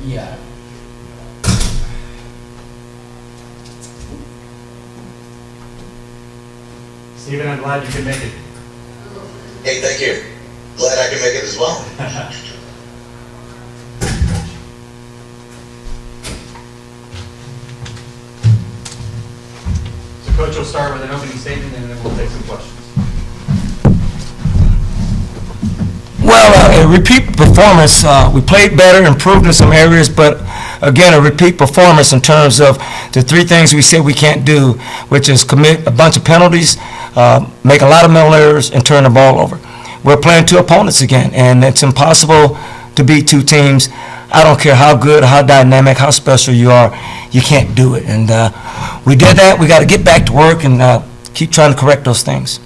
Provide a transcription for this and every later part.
Yeah. Stephen, I'm glad you could make it. Hey, thank you. Glad I can make it as well. So Coach will start with an opening statement and then we'll take some questions. Well, a repeat performance. We played better, improved in some areas, but again, a repeat performance in terms of the three things we said we can't do, which is commit a bunch of penalties, make a lot of mental errors, and turn the ball over. We're playing two opponents again, and it's impossible to beat two teams. I don't care how good, how dynamic, how special you are, you can't do it. And we did that. We got to get back to work and keep trying to correct those things.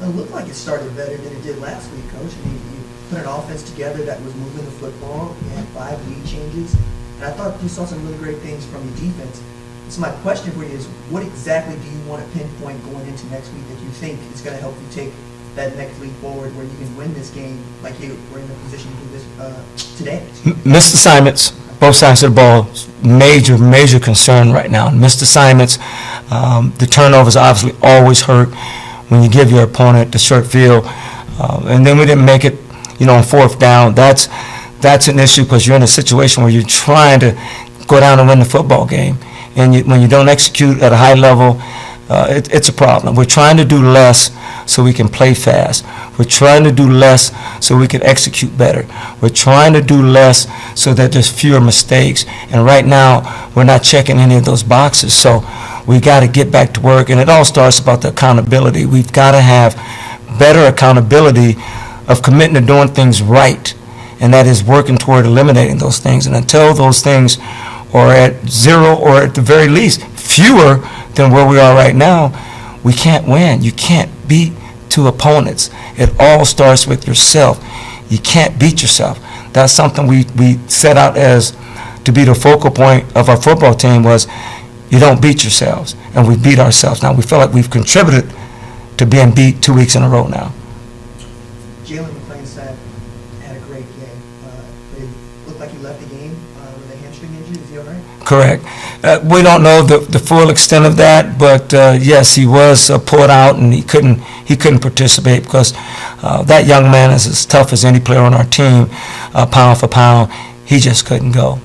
It looked like it started better than it did last week, Coach. I mean, you put an offense together that was moving the football. You had 5 lead changes. And I thought you saw some really great things from your defense. So my question for you is, what exactly do you want to pinpoint going into next week that you think is going to help you take that next leap forward where you can win this game like you were in the position to do this today? Missed assignments, both sides of the ball, major concern right now. Missed assignments, the turnovers obviously always hurt when you give your opponent the short field. And then we didn't make it, on fourth down. That's an issue because you're in a situation where you're trying to go down and win the football game. And when you don't execute at a high level, it's a problem. We're trying to do less so we can play fast. We're trying to do less so we can execute better. We're trying to do less so that there's fewer mistakes. And right now, we're not checking any of those boxes. So we got to get back to work. And it all starts about the accountability. We've got to have better accountability of committing to doing things right. And that is working toward eliminating those things. And until those things are at zero or at the very least fewer than where we are right now, we can't win. You can't beat two opponents. It all starts with yourself. You can't beat yourself. That's something we set out as to be the focal point of our football team was you don't beat yourselves. And we beat ourselves. Now we feel like we've contributed to being beat 2 weeks in a row now. Jalen McClain said had a great game. But it looked like he left the game with a hamstring injury. Is he all right? Correct. We don't know the full extent of that, but yes, he was pulled out and he couldn't participate because that young man is as tough as any player on our team, pound for pound. He just couldn't go.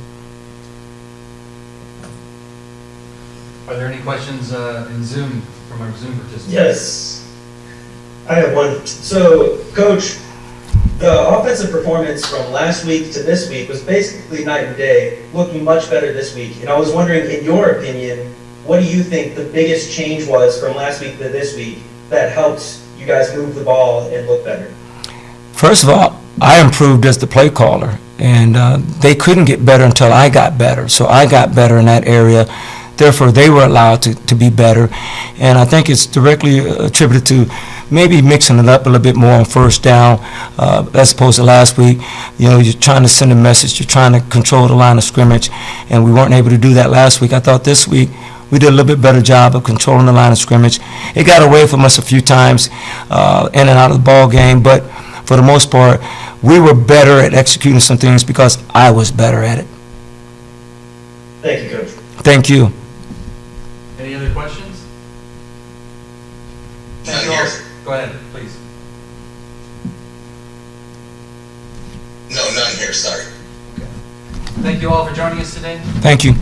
Are there any questions in Zoom from our Zoom participants? Yes. I have one. So, Coach, the offensive performance from last week to this week was basically night and day, looking much better this week. And I was wondering, in your opinion, what do you think the biggest change was from last week to this week that helped you guys move the ball and look better? First of all, I improved as the play caller, and they couldn't get better until I got better. So I got better in that area. Therefore, they were allowed to be better. And I think it's directly attributed to maybe mixing it up a little bit more on first down as opposed to last week. You're trying to send a message. You're trying to control the line of scrimmage, and we weren't able to do that last week. I thought this week we did a little bit better job of controlling the line of scrimmage. It got away from us a few times in and out of the ball game, but for the most part, we were better at executing some things because I was better at it. Thank you, Coach. Thank you. Any other questions? Thank you all. Go ahead, please. No, none here, sorry. Thank you all for joining us today. Thank you.